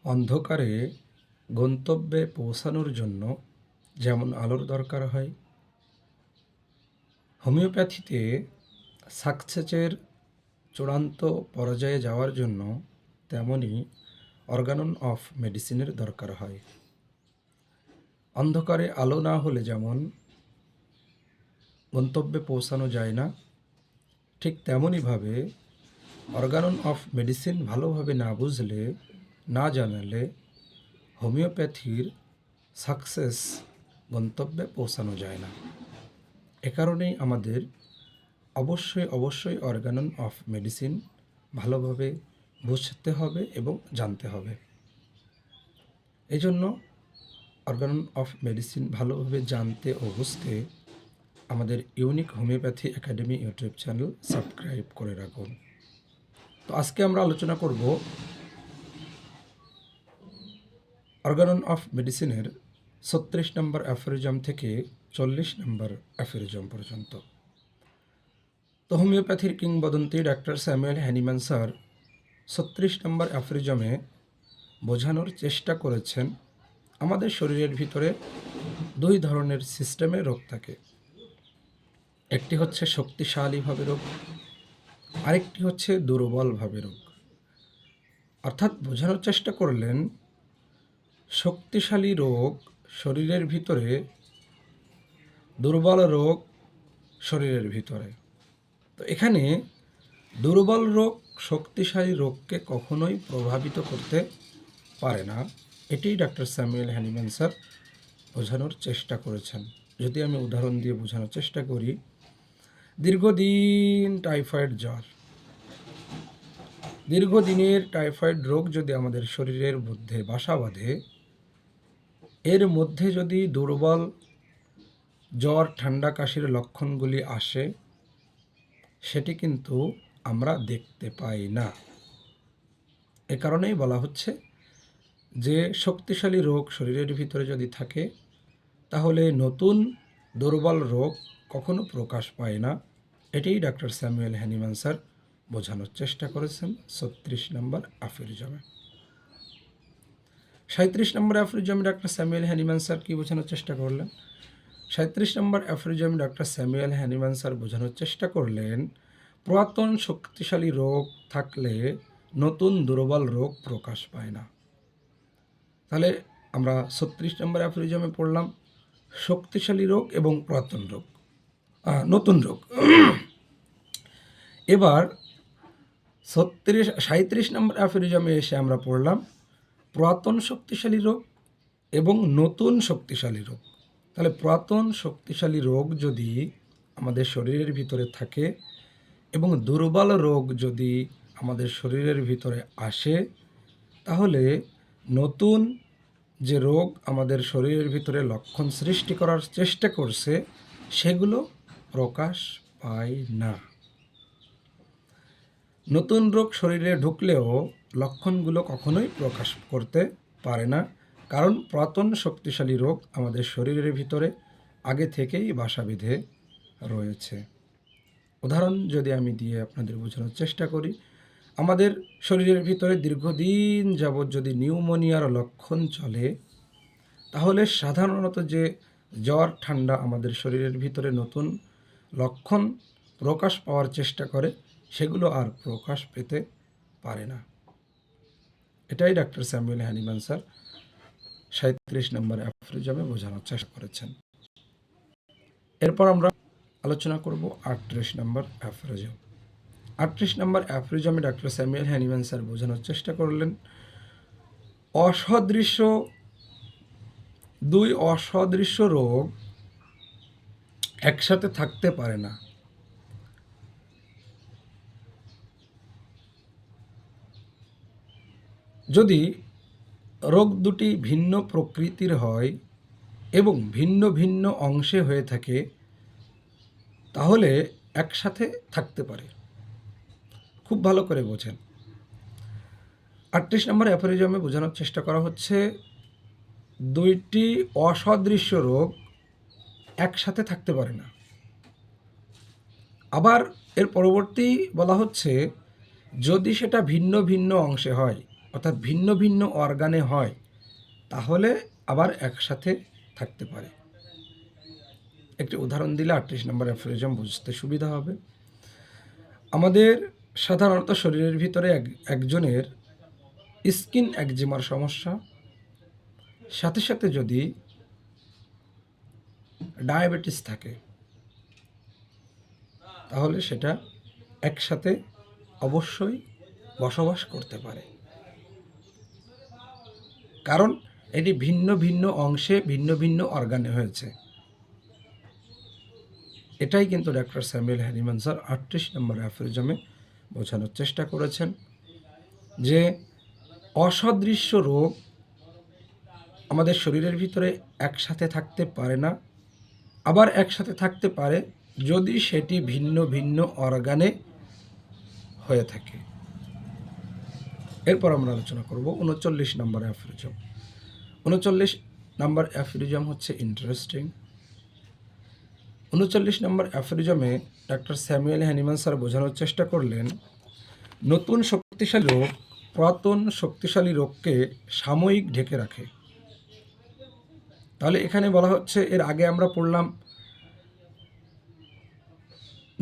অন্ধকারে গন্তব্যে পৌঁছানোর জন্য যেমন আলোর দরকার হয়, হোমিওপ্যাথিতে সাকসেসের চূড়ান্ত পর্যায়ে যাওয়ার জন্য তেমনই অর্গানন অফ মেডিসিনের দরকার হয়। অন্ধকারে আলো না হলে যেমন গন্তব্যে পৌঁছানো যায় না, ঠিক তেমনইভাবে অর্গানন অফ মেডিসিন ভালোভাবে না বুঝলে, না জানালে হোমিওপ্যাথির সাকসেস গন্তব্যে পৌঁছানো যায় না। এ কারণেই আমাদের অবশ্যই অর্গানন অফ মেডিসিন ভালোভাবে বুঝতে হবে এবং জানতে হবে। এই জন্য অর্গানন অফ মেডিসিন ভালোভাবে জানতে ও বুঝতে আমাদের unique homeopathy academy YouTube channel subscribe করে রাখুন। তো আজকে আমরা আলোচনা করব অর্গানন অফ মেডিসিনের 36 নম্বর অ্যাফোরিজম থেকে 40 নম্বর অ্যাফোরিজম পর্যন্ত। তো হোমিওপ্যাথির কিংবদন্তি ডাক্তার স্যামুয়েল হ্যানিম্যান স্যার 36 নম্বর অ্যাফোরিজমে বোঝানোর চেষ্টা করেছেন আমাদের শরীরের ভিতরে দুই ধরনের সিস্টেমে রোগ থাকে। একটি হচ্ছে শক্তিশালীভাবে রোগ, আরেকটি হচ্ছে দুর্বলভাবে রোগ। অর্থাৎ বোঝানোর চেষ্টা করলেন শক্তিশালী রোগ শরীরের ভিতরে, দুর্বল রোগ শরীরের ভিতরে। তো এখানে দুর্বল রোগ শক্তিশালী রোগকে কখনোই প্রভাবিত করতে পারে না, এটাই ডাক্তার স্যামুয়েল হ্যানিম্যান স্যার বোঝানোর চেষ্টা করেছেন। যদি আমি উদাহরণ দিয়ে বোঝানোর চেষ্টা করি, দীর্ঘদিন টাইফয়েড জ্বর, দীর্ঘদিনের টাইফয়েড রোগ যদি আমাদের শরীরের মধ্যে বাসা বাঁধে, এর মধ্যে যদি দুর্বল জ্বর, ঠান্ডা, কাশির লক্ষণগুলি আসে, সেটি কিন্তু আমরা দেখতে পাই না। এ কারণেই বলা হচ্ছে যে শক্তিশালী রোগ শরীরের ভিতরে যদি থাকে, তাহলে নতুন দুর্বল রোগ কখনো প্রকাশ পায় না। এটাই ডাক্তার স্যামুয়েল হ্যানিম্যান স্যার বোঝানোর চেষ্টা করেছেন 36 নম্বর অ্যাফোরিজমে। 37 নম্বর অ্যাফোরিজমে ডাক্তার স্যামুয়েল হ্যানিম্যান স্যার কী বোঝানোর চেষ্টা করলেন? 37 নম্বর অ্যাফোরিজমে ডাক্তার স্যামুয়েল হ্যানিম্যান স্যার বোঝানোর চেষ্টা করলেন পুরাতন শক্তিশালী রোগ থাকলে নতুন দুর্বল রোগ প্রকাশ পায় না। তাহলে আমরা 36 নম্বর অ্যাফোরিজমে পড়লাম শক্তিশালী রোগ এবং পুরাতন রোগ, নতুন রোগ। এবার 37 নম্বর অ্যাফোরিজমে এসে আমরা পড়লাম পুরাতন শক্তিশালী রোগ এবং নতুন শক্তিশালী রোগ। তাহলে পুরাতন শক্তিশালী রোগ যদি আমাদের শরীরের ভিতরে থাকে এবং দুর্বল রোগ যদি আমাদের শরীরের ভিতরে আসে, তাহলে নতুন যে রোগ আমাদের শরীরের ভিতরে লক্ষণ সৃষ্টি করার চেষ্টা করছে, সেগুলো প্রকাশ পায় না। নতুন রোগ শরীরে ঢুকলেও লক্ষণগুলো কখনোই প্রকাশ করতে পারে না, কারণ পুরাতন শক্তিশালী রোগ আমাদের শরীরের ভিতরে আগে থেকেই বাসা বেঁধে রয়েছে। উদাহরণ যদি আমি দিয়ে আপনাদের বোঝানোর চেষ্টা করি, আমাদের শরীরের ভিতরে দীর্ঘদিন যাবৎ যদি নিউমোনিয়ার লক্ষণ চলে, তাহলে সাধারণত যে জ্বর, ঠান্ডা আমাদের শরীরের ভিতরে নতুন লক্ষণ প্রকাশ পাওয়ার চেষ্টা করে, সেগুলো আর প্রকাশ পেতে পারে না। এটাই ডাক্তার স্যামুয়েল হ্যানিম্যান স্যার 37 নম্বর অ্যাফোরিজমে বোঝানোর চেষ্টা করেছেন। এরপর আমরা আলোচনা করব 38 নম্বর অ্যাফোরিজম। 38 নম্বর অ্যাফোরিজমে ডাক্তার স্যামুয়েল হ্যানিম্যান স্যার বোঝানোর চেষ্টা করলেন দুই অসদৃশ্য রোগ একসাথে থাকতে পারে না। যদি রোগ দুটি ভিন্ন প্রকৃতির হয় এবং ভিন্ন ভিন্ন অংশে হয়ে থাকে, তাহলে একসাথে থাকতে পারে। খুব ভালো করে বোঝেন। 38 নম্বর অ্যাফোরিজমে বোঝানোর চেষ্টা করা হচ্ছে দুইটি অসদৃশ্য রোগ একসাথে থাকতে পারে না। আবার এর পরবর্তী বলা হচ্ছে যদি সেটা ভিন্ন ভিন্ন অংশে হয়, অর্থাৎ ভিন্ন ভিন্ন অর্গানে হয়, তাহলে আবার একসাথে থাকতে পারে। একটি উদাহরণ দিলে 38 নম্বর অ্যাফোরিজম বুঝতে সুবিধা হবে। আমাদের সাধারণত শরীরের ভিতরে একজনের স্কিন একজিমার সমস্যা, সাথে সাথে যদি ডায়াবেটিস থাকে, তাহলে সেটা একসাথে অবশ্যই বসবাস করতে পারে, কারণ এটি ভিন্ন ভিন্ন অংশে ভিন্ন ভিন্ন অর্গানে হয়েছে। এটাই কিন্তু ডক্টর স্যামুয়েল হ্যানিম্যান স্যার 38 নম্বর অ্যাফোরিজমে বোঝানোর চেষ্টা করেছেন, যে অসদৃশ্য রোগ আমাদের শরীরের ভিতরে একসাথে থাকতে পারে না, আবার একসাথে থাকতে পারে যদি সেটি ভিন্ন ভিন্ন অর্গানে হয়ে থাকে। এরপর আমরা আলোচনা করব 39 নম্বর অ্যাফোরিজম। 39 নম্বর অ্যাফোরিজম হচ্ছে ইন্টারেস্টিং। 39 নম্বর অ্যাফোরিজমে ডক্টর স্যামুয়েল হ্যানিম্যান স্যার বোঝানোর চেষ্টা করলেন, নতুন শক্তিশালী রোগ পুরাতন শক্তিশালী রোগকে সাময়িক ঢেকে রাখে। তাহলে এখানে বলা হচ্ছে, এর আগে আমরা পড়লাম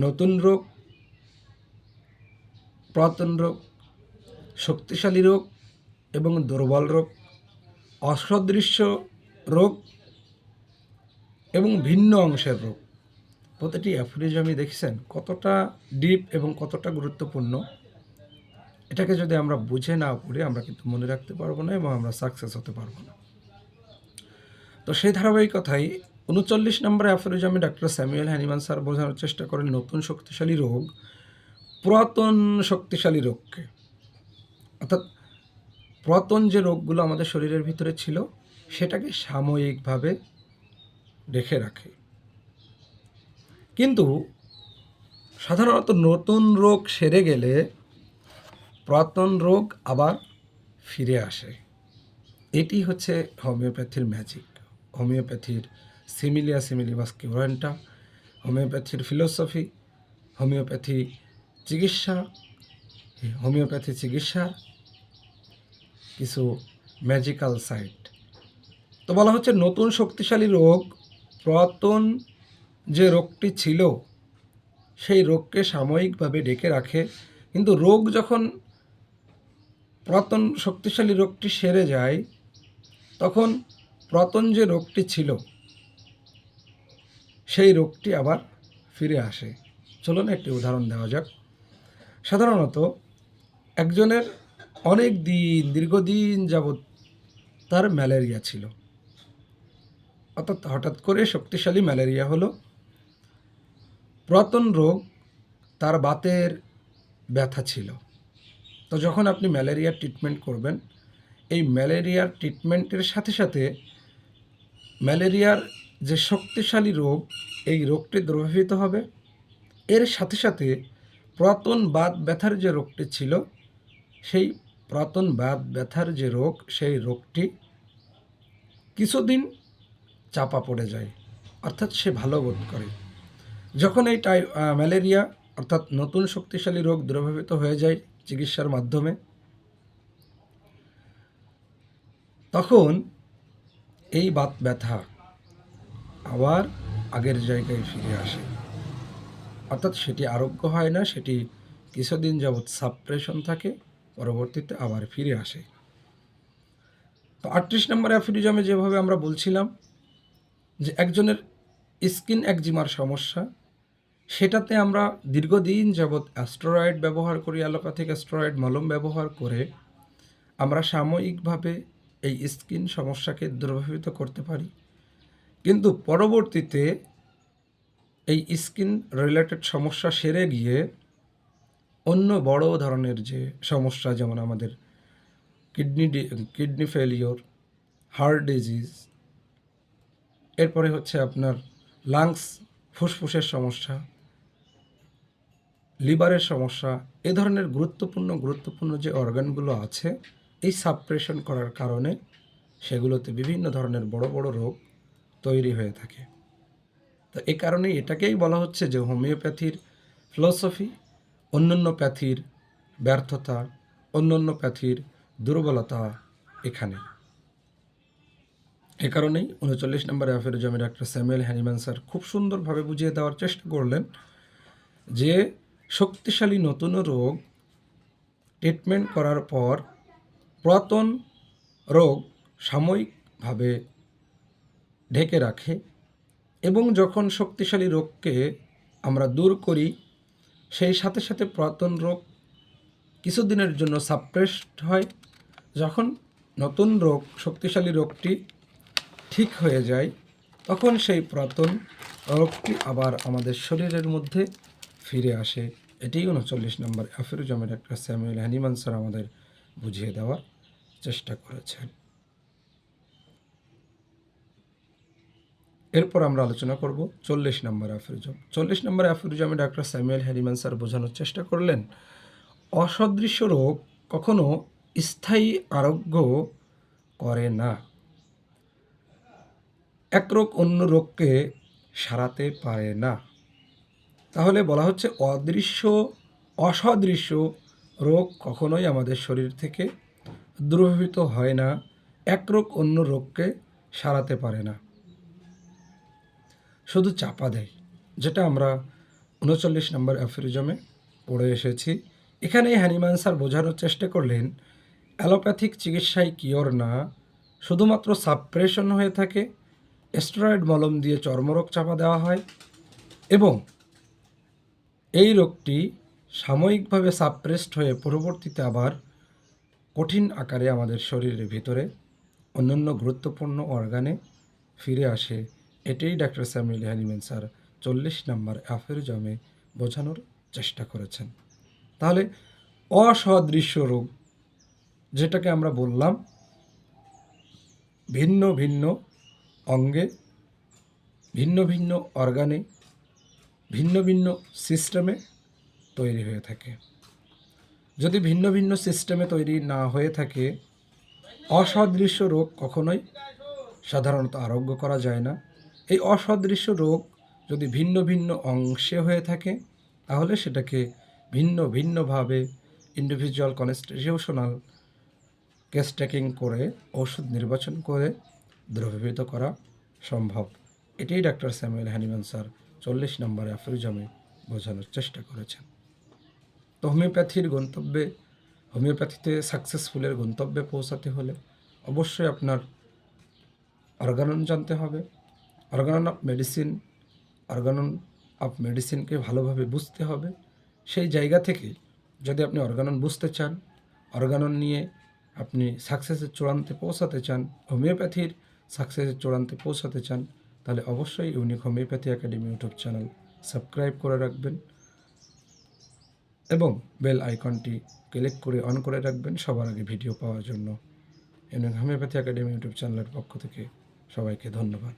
নতুন রোগ, পুরাতন রোগ, শক্তিশালী রোগ এবং দুর্বল রোগ, অসদৃশ্য রোগ এবং ভিন্ন অংশের রোগ। প্রতিটি অ্যাফোরিজমই দেখছেন কতটা ডিপ এবং কতটা গুরুত্বপূর্ণ। এটাকে যদি আমরা বুঝে না পড়ি, আমরা কিন্তু মনে রাখতে পারবো না এবং আমরা সাকসেস হতে পারবো না। তো সেই ধারাবাহিকতায় 39 নম্বর অ্যাফোরিজমে ডক্টর স্যামুয়েল হ্যানিম্যান স্যার বোঝানোর চেষ্টা করেন, নতুন শক্তিশালী রোগ পুরাতন শক্তিশালী রোগকে, অর্থাৎ পুরাতন যে রোগগুলো আমাদের শরীরের ভিতরে ছিল সেটাকে সাময়িকভাবে রেখে রাখে। কিন্তু সাধারণত নতুন রোগ সেরে গেলে পুরাতন রোগ আবার ফিরে আসে। এটি হচ্ছে হোমিওপ্যাথির ম্যাজিক, হোমিওপ্যাথির সিমিলিয়া সিমিলিবাস কিউরেন্টা, হোমিওপ্যাথির ফিলোসফি, হোমিওপ্যাথি চিকিৎসা, হোমিওপ্যাথি চিকিৎসার কিছু ম্যাজিক্যাল সাইড। তো বলা হচ্ছে নতুন শক্তিশালী রোগ পুরাতন যে রোগটি ছিল সেই রোগকে সাময়িকভাবে ঢেকে রাখে, কিন্তু রোগ যখন পুরাতন শক্তিশালী রোগটি সেরে যায়, তখন পুরাতন যে রোগটি ছিল সেই রোগটি আবার ফিরে আসে। চলুন একটি উদাহরণ দেওয়া যাক। সাধারণত একজনের দীর্ঘদিন যাবৎ তার ম্যালেরিয়া ছিল, অর্থাৎ হঠাৎ করে শক্তিশালী ম্যালেরিয়া হলো। পুরাতন রোগ তার বাতের ব্যথা ছিল। তো যখন আপনি ম্যালেরিয়ার ট্রিটমেন্ট করবেন, এই ম্যালেরিয়ার ট্রিটমেন্টের সাথে সাথে ম্যালেরিয়ার যে শক্তিশালী রোগ, এই রোগটি দ্রবীভূত হবে। এর সাথে সাথে পুরাতন বাত ব্যথার যে রোগটি ছিল, সেই পুরাতন বাত ব্যথার যে রোগ, সেই রোগটি কিছুদিন চাপা পড়ে যায়, অর্থাৎ সে ভালো বোধ করে। যখন এই ম্যালেরিয়া অর্থাৎ নতুন শক্তিশালী রোগ দ্রবীভূত হয়ে যায় চিকিৎসার মাধ্যমে, তখন এই বাত ব্যথা আবার আগের জায়গায় ফিরে আসে, অর্থাৎ সেটি আরোগ্য হয় না, সেটি কিছুদিন যাবৎ সাপ্রেশন থাকে, পরবর্তীতে আবার ফিরে আসে। তো 38 নম্বর অ্যাফোরিজমে যেভাবে আমরা বলছিলাম যে একজনের স্কিন একজিমার সমস্যা, সেটাতে আমরা দীর্ঘদিন যাবৎ অ্যাস্টেরয়েড ব্যবহার করি, অ্যালোপ্যাথিক অ্যাস্টেরয়েড মলম ব্যবহার করে আমরা সাময়িকভাবে এই স্কিন সমস্যাকে দ্রবীভূত করতে পারি, কিন্তু পরবর্তীতে এই স্কিন রিলেটেড সমস্যা সেরে গিয়ে অন্য বড় ধরনের যে সমস্যা, যেমন আমাদের কিডনি ফেলিওর, হার্ট ডিজিজ, এরপরে হচ্ছে আপনার লাংস ফুসফুসের সমস্যা, লিভারের সমস্যা, এ ধরনের গুরুত্বপূর্ণ যে অর্গানগুলো আছে, এই সাপ্রেশন করার কারণে সেগুলোতে বিভিন্ন ধরনের বড় বড় রোগ তৈরি হয়ে থাকে। তো এই কারণে এটাকেই বলা হচ্ছে যে হোমিওপ্যাথির ফিলোসফি অন্যান্য প্যাথির ব্যর্থতা, অন্যান্য প্যাথির দুর্বলতা এখানে। এ কারণেই 39 নম্বরে অ্যাফেরিজমে ডাক্তার স্যামুয়েল হ্যানিম্যান স্যার খুব সুন্দরভাবে বুঝিয়ে দেওয়ার চেষ্টা করলেন যে শক্তিশালী নতুন রোগ ট্রিটমেন্ট করার পর পুরাতন রোগ সাময়িকভাবে ঢেকে রাখে এবং যখন শক্তিশালী রোগকে আমরা দূর করি সেই সাথে সাথে পুরাতন রোগ কিছুদিনের জন্য সাপ্রেসড হয়। যখন নতুন রোগ শক্তিশালী রোগটি ঠিক হয়ে যায় তখন সেই পুরাতন রোগটি আবার আমাদের শরীরের মধ্যে ফিরে আসে। এটিই 39 নম্বর অ্যাফেরিজমে ডাক্তার স্যামুয়েল হ্যানিম্যান স্যার আমাদের বুঝিয়ে দেওয়ার চেষ্টা করেছেন। এরপর আমরা আলোচনা করব 40 নম্বর অ্যাফেরিজম। 40 নম্বর অ্যাফেরিজমে ডাক্তার স্যামুয়েল হ্যানিম্যান স্যার বোঝানোর চেষ্টা করলেন অসদৃশ্য রোগ কখনো স্থায়ী আরোগ্য করে না। এক রোগ অন্য রোগকে সারাতে পারে না। তাহলে বলা হচ্ছে অসদৃশ্য রোগ কখনোই আমাদের শরীর থেকে দূরীভূত হয় না। এক রোগ অন্য রোগকে সারাতে পারে না, শুধু চাপা দেয়, যেটা আমরা 39 নম্বর অ্যাফেরিজমে পড়ে এসেছি। এখানে হ্যানিম্যান স্যার বোঝানোর চেষ্টা করলেন অ্যালোপ্যাথিক চিকিৎসায় কিওর না, শুধুমাত্র সাপ্রেশন হয়ে থাকে। স্টেরয়েড মলম দিয়ে চর্মরোগ চাপা দেওয়া হয় এবং এই রোগটি সাময়িকভাবে সাপ্রেসড হয়ে পরবর্তীতে আবার কঠিন আকারে আমাদের শরীরের ভিতরে অন্যান্য গুরুত্বপূর্ণ অর্গানে ফিরে আসে। এটাই ডাক্তার স্যামুয়েল হ্যানিম্যান স্যার 40 নম্বর অ্যাফেরিজমে বোঝানোর চেষ্টা করেছেন। তাহলে অসদৃশ্য রোগ, যেটাকে আমরা বললাম ভিন্ন ভিন্ন অঙ্গে, ভিন্ন ভিন্ন অর্গানে, ভিন্ন ভিন্ন সিস্টেমে তৈরি হয়ে থাকে। যদি ভিন্ন ভিন্ন সিস্টেমে তৈরি না হয়ে থাকে অসদৃশ্য রোগ কখনোই সাধারণত আরোগ্য করা যায় না। এই অসদৃশ্য রোগ যদি ভিন্ন ভিন্ন অংশে হয়ে থাকে তাহলে সেটাকে ভিন্ন ভিন্নভাবে ইন্ডিভিজুয়াল কনস্টিটিউশনাল কেস টেকিং করে ওষুধ নির্বাচন করে দ্রবীভূত করা সম্ভব। এটাই ডাক্তার স্যামুয়েল হ্যানিম্যান স্যার 40 নম্বর অ্যাফেরিজমে বোঝানোর চেষ্টা করেছেন। তো হোমিওপ্যাথিতে সাকসেসফুলের গন্তব্যে পৌঁছাতে হলে অবশ্যই আপনার অর্গানন জানতে হবে। অর্গানন অফ মেডিসিনকে ভালোভাবে বুঝতে হবে। সেই জায়গা থেকে যদি আপনি অর্গানন বুঝতে চান, অর্গানন নিয়ে আপনি সাকসেসের চূড়ান্তে পৌঁছাতে চান, হোমিওপ্যাথির সাকসেসের চূড়ান্তে পৌঁছাতে চান, তাহলে অবশ্যই unique homeopathy academy YouTube channel subscribe করে রাখবেন এবং বেল আইকনটি ক্লিক করে অন করে রাখবেন সবার আগে ভিডিও পাওয়ার জন্য। ইউনিক হোমিওপ্যাথি একাডেমি ইউটিউব চ্যানেলের পক্ষ থেকে সবাইকে ধন্যবাদ।